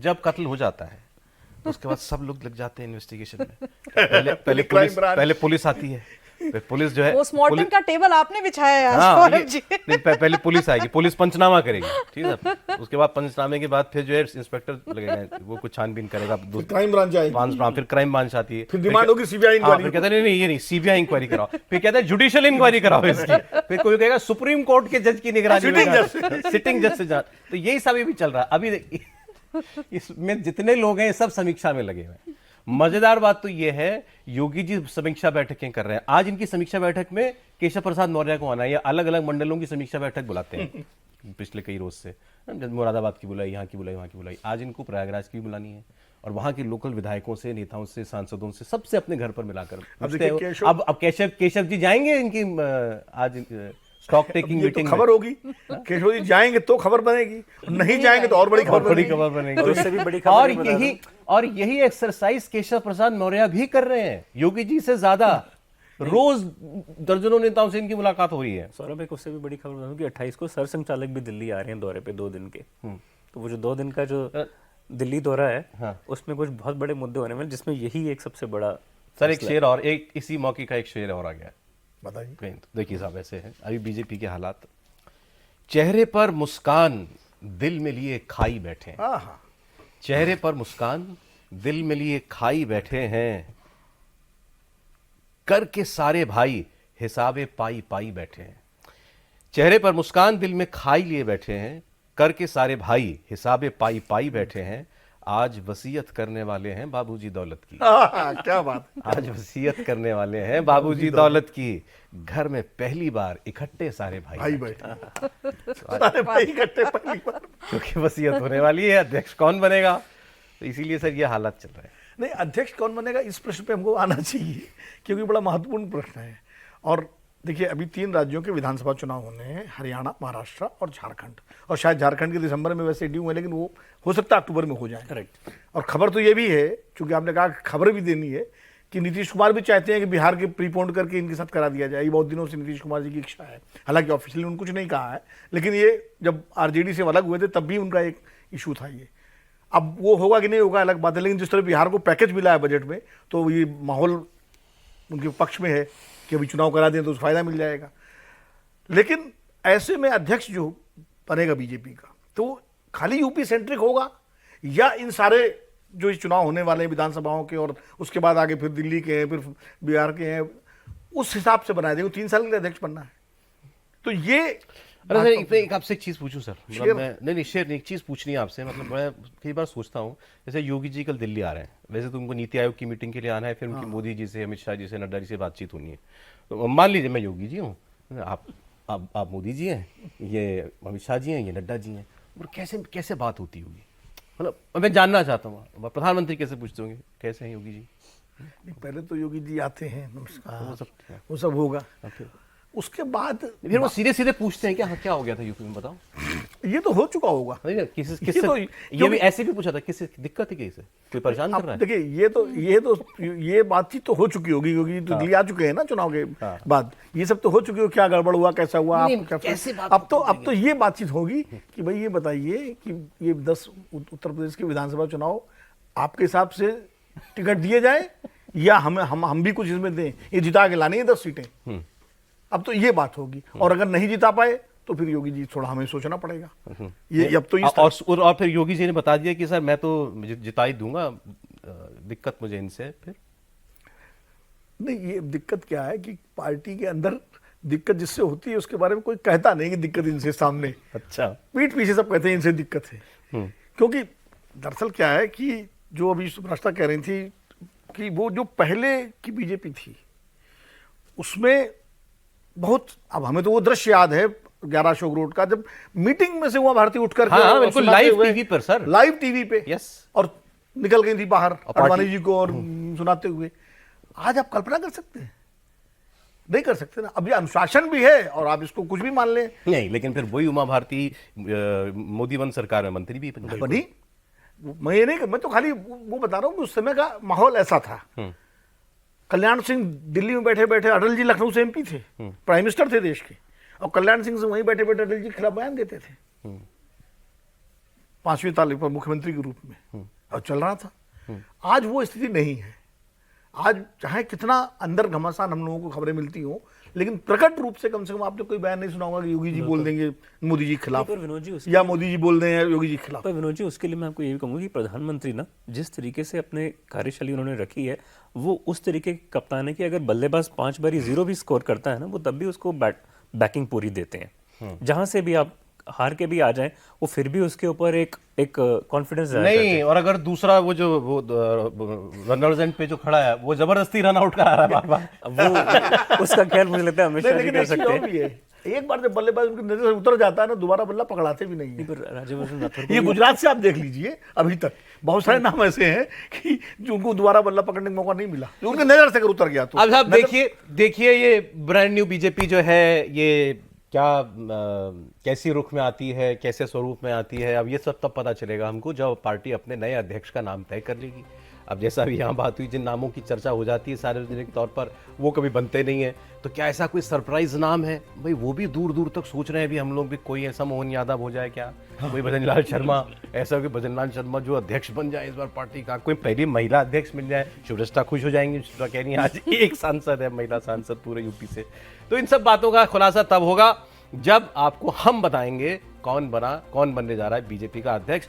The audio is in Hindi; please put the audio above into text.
जब कत्ल हो जाता है तो उसके बाद सब लोग लग जाते हैं इन्वेस्टिगेशन में। पहले पुलिस आती है, फिर पुलिस जो है पोस्टमार्टम का टेबल आपने बिछाया है आज हाँ, सौरभ जी। पहले पुलिस आएगी, पुलिस पंचनामा करेगी, ठीक है। उसके बाद पंचनामे के बाद फिर जो है इंस्पेक्टर लगेगा, वो कुछ छानबीन करेगा, क्राइम ब्रांच आएगी, फिर क्राइम ब्रांच आती है, फिर डिमांड होगी सीबीआई हाँ, इंक्वायरी। फिर कहते हैं नहीं ये नहीं, सीबीआई इंक्वायरी कराओ, फिर कहते हैं जुडिशियल इंक्वायरी कराओ इसकी, फिर कोई कहेगा सुप्रीम कोर्ट के जज की निगरानी में, सिटिंग जज से जांच। तो यही सब भी चल रहा है अभी। इसमें जितने लोग हैं सब समीक्षा में लगे हुए हैं। मजेदार बात तो यह है, योगी जी समीक्षा बैठकें कर रहे हैं। आज इनकी समीक्षा बैठक में केशव प्रसाद मौर्य को आना है, या अलग अलग मंडलों की समीक्षा बैठक बुलाते हैं पिछले कई रोज से। मुरादाबाद की बुलाई, यहाँ की बुलाई, वहाँ की बुलाई, आज इनको प्रयागराज की भी बुलानी है, और वहां के लोकल विधायकों से, नेताओं से, सांसदों से, सबसे अपने घर पर मिलाकर। अब केशव जी जाएंगे इनकी आज स्टॉक टेकिंग मीटिंग, खबर होगी केशव जी जाएंगे तो खबर बनेगी, नहीं जाएंगे तो और बड़ी खबर बनेगी। उससे भी बड़ी खबर और यही एक्सरसाइज केशव प्रसाद मौर्य भी कर रहे हैं, योगी जी से ज्यादा। रोज दर्जनों नेताओं से इनकी मुलाकात हो रही है। सौरभ, एक उससे भी बड़ी खबर बताऊं कि 28 को सर संचालक भी दिल्ली आ रहे हैं दौरे पे 2 दिन के। तो वो जो 2 दिन का जो दिल्ली दौरा है, हाँ, उसमें कुछ बहुत बड़े मुद्दे होने वाले, जिसमें यही एक सबसे बड़ा। सर एक शेर और, एक इसी मौके का एक शेर और आ गया, बताइए। देखिए साहब, ऐसे है अभी बीजेपी के हालात। चेहरे पर मुस्कान दिल में लिए खाई बैठे हैं, चेहरे पर मुस्कान दिल में लिए खाई बैठे हैं, करके सारे भाई हिसाबे पाई पाई बैठे हैं। चेहरे पर मुस्कान दिल में खाई लिए बैठे हैं, करके सारे भाई हिसाबे पाई पाई बैठे हैं। आज वसीयत करने वाले हैं बाबूजी दौलत की। क्या बात। आज वसीयत करने वाले हैं बाबूजी दौलत की, घर में पहली बार इकट्ठे सारे भाई बैठे। सारे भाई इकट्ठे पहली बार, क्योंकि वसीयत होने वाली है, अध्यक्ष कौन बनेगा, तो इसीलिए सर ये हालात चल रहे हैं। नहीं, अध्यक्ष कौन बनेगा इस प्रश्न पे हमको आना चाहिए, क्योंकि बड़ा महत्वपूर्ण प्रश्न है। और देखिए, अभी 3 राज्यों के विधानसभा चुनाव होने हैं, हरियाणा, महाराष्ट्र और झारखंड। और शायद झारखंड के दिसंबर में वैसे ड्यू है, लेकिन वो हो सकता है अक्टूबर में हो जाए। करेक्ट। और खबर तो ये भी है, क्योंकि आपने कहा खबर भी देनी है, कि नीतीश कुमार भी चाहते हैं कि बिहार के प्रीपोन्ड करके इनके साथ करा दिया जाए। ये बहुत दिनों से नीतीश कुमार जी की इच्छा है, हालांकि ऑफिशियली उन्होंने कुछ नहीं कहा है, लेकिन ये जब आरजेडी से अलग हुए थे तब भी उनका एक इशू था ये। अब वो होगा कि नहीं होगा अलग बात है, लेकिन जिस तरह बिहार को पैकेज मिला है बजट में, तो ये माहौल उनके पक्ष में है कि अभी चुनाव करा दें तो फायदा मिल जाएगा। लेकिन ऐसे में अध्यक्ष जो बनेगा बीजेपी का, तो खाली यूपी सेंट्रिक होगा, या इन सारे जो चुनाव होने वाले हैं विधानसभाओं के, और उसके बाद आगे फिर दिल्ली के हैं, फिर बिहार के हैं, उस हिसाब से बनाया जाएगा। 3 साल के लिए अध्यक्ष बनना है, तो ये। अरे सर, एक आपसे एक चीज पूछूं सर, मतलब मैं नहीं शेर एक चीज पूछनी है आपसे। मतलब मैं कई बार सोचता हूँ, जैसे योगी जी कल दिल्ली आ रहे हैं, वैसे तो उनको नीति आयोग की मीटिंग के लिए आना है, फिर उनकी मोदी जी से, अमित शाह जी से, नड्डा जी से बातचीत होनी है। तो मान लीजिए मैं योगी जी हूँ, आप मोदी जी हैं, ये अमित शाह जी हैं, ये नड्डा जी हैं, और कैसे बात होती होगी, मतलब मैं जानना चाहता हूँ। प्रधानमंत्री कैसे पूछते होंगे कैसे हैं योगी जी? पहले तो योगी जी आते हैं, नमस्कार, वो सब होगा, उसके बाद फिर वो सीधे पूछते हैं क्या हो गया था यूपी में, बताओ। ये तो हो चुका होगा। ये भी ऐसे भी पूछा था, किससे दिक्कत है, किसे कोई परेशान कर रहा है? देखिए, ये बातचीत तो हो चुकी होगी, क्योंकि तो दिल्ली आ चुके हैं ना चुनाव के बाद, ये सब तो हो चुके हो, क्या गड़बड़ हुआ, कैसा हुआ, अब तो ये बातचीत होगी कि भाई ये बताइए कि ये 10 उत्तर प्रदेश के विधानसभा चुनाव आपके हिसाब से टिकट दिए जाए, या हम भी कुछ इसमें दें, ये जिता के लानी है 10 सीटें। अब तो ये बात होगी, और अगर नहीं जिता पाए तो फिर योगी जी थोड़ा हमें सोचना पड़ेगा। ये अब तो और फिर योगी जी ने बता दिया कि सर मैं तो जिता ही दूंगा, दिक्कत मुझे इनसे। फिर नहीं, ये दिक्कत क्या है कि पार्टी के अंदर दिक्कत जिससे होती है उसके बारे में कोई कहता नहीं कि दिक्कत इनसे सामने। अच्छा, पीठ पीछे सब कहते हैं इनसे दिक्कत है। क्योंकि दरअसल क्या है कि जो अभी सुभ्राष्टा कह रही थी कि वो जो पहले की बीजेपी थी उसमें बहुत, अब हमें तो वो दृश्य याद है 11 अशोक रोड का, जब मीटिंग में से उमा भारती उठकर बिल्कुल लाइव टीवी पर सर, लाइव टीवी पे, यस, और निकल गई थी बाहर अडवाणी जी को और सुनाते हुए। आज आप कल्पना कर सकते हैं? नहीं कर सकते ना। अब ये अनुशासन भी है और आप इसको कुछ भी मान लें। नहीं, लेकिन फिर वही उमा भारती मोदी वन सरकार में मंत्री भी बनी। मैं तो खाली वो बता रहा हूँ कि उस समय का माहौल ऐसा था। कल्याण सिंह दिल्ली में बैठे बैठे, अटल जी लखनऊ से एमपी थे, प्राइम मिनिस्टर थे देश के, और कल्याण सिंह से वहीं बैठे बैठे अटल जी के खिलाफ बयान देते थे। 5वीं तारीख पर मुख्यमंत्री के रूप में और चल रहा था। आज वो स्थिति नहीं है। आज चाहे कितना अंदर घमासान हम लोगों को खबरें मिलती हों, लेकिन प्रकट रूप से कम आपने कोई बयान नहीं सुना होगा कि योगी जी बोल देंगे मोदी जी के खिलाफ, पर विनोद जी या मोदी जी बोल दें योगी जी के खिलाफ। पर विनोद जी उसके लिए मैं आपको ये भी कहूँगा कि प्रधानमंत्री ना जिस तरीके से अपने कार्यशैली उन्होंने रखी है वो उस तरीके के कप्तान है कि अगर बल्लेबाज 5 बारी 0 भी स्कोर करता है ना वो तब भी उसको बैकिंग पूरी देते हैं। जहां से भी आप हार के भी आ जाएं वो फिर भी उसके ऊपर एक कॉन्फिडेंस नहीं। और अगर दूसरा वो रनर्स एंड पे जो खड़ा है वो जबरदस्ती रन आउट करा रहा है बार-बार वो उसका ख्याल मुझे लगता है हमेशा नहीं लेकिन कर एक चीज सकते और भी है, एक बार जब बल्लेबाज उनकी नजर से उतर जाता है ना दोबारा बल्ला पकड़ाते भी नहीं है। पर राज्यवर्धन राठौर ये गुजरात से आप देख लीजिए, अभी तक बहुत सारे नाम ऐसे हैं कि जो उनको दोबारा बल्ला पकड़ने का मौका नहीं मिला, जो उनकी नजर से अगर उतर गया तो। अब आप देखिए ये ब्रांड न्यू बीजेपी जो है ये क्या कैसी रुख में आती है, कैसे स्वरूप में आती है, अब ये सब तब पता चलेगा हमको जब पार्टी अपने नए अध्यक्ष का नाम तय कर लेगी। अब जैसा भी यहाँ बात हुई, जिन नामों की चर्चा हो जाती है सार्वजनिक तौर पर वो कभी बनते नहीं है, तो क्या ऐसा कोई सरप्राइज नाम है भाई? वो भी दूर दूर तक सोच रहे हैं भी हम लोग भी, कोई ऐसा मोहन यादव हो जाए क्या, कोई भजनलाल शर्मा, ऐसा कोई भजनलाल शर्मा जो अध्यक्ष बन जाए इस बार पार्टी का, कोई पहली महिला अध्यक्ष मिल जाए, शिवरस्ता खुश हो जाएंगे। शिवरस्ता कह रही है आज एक सांसद है, महिला सांसद पूरे यूपी से। तो इन सब बातों का खुलासा तब होगा जब आपको हम बताएंगे कौन बनने जा रहा है बीजेपी का अध्यक्ष।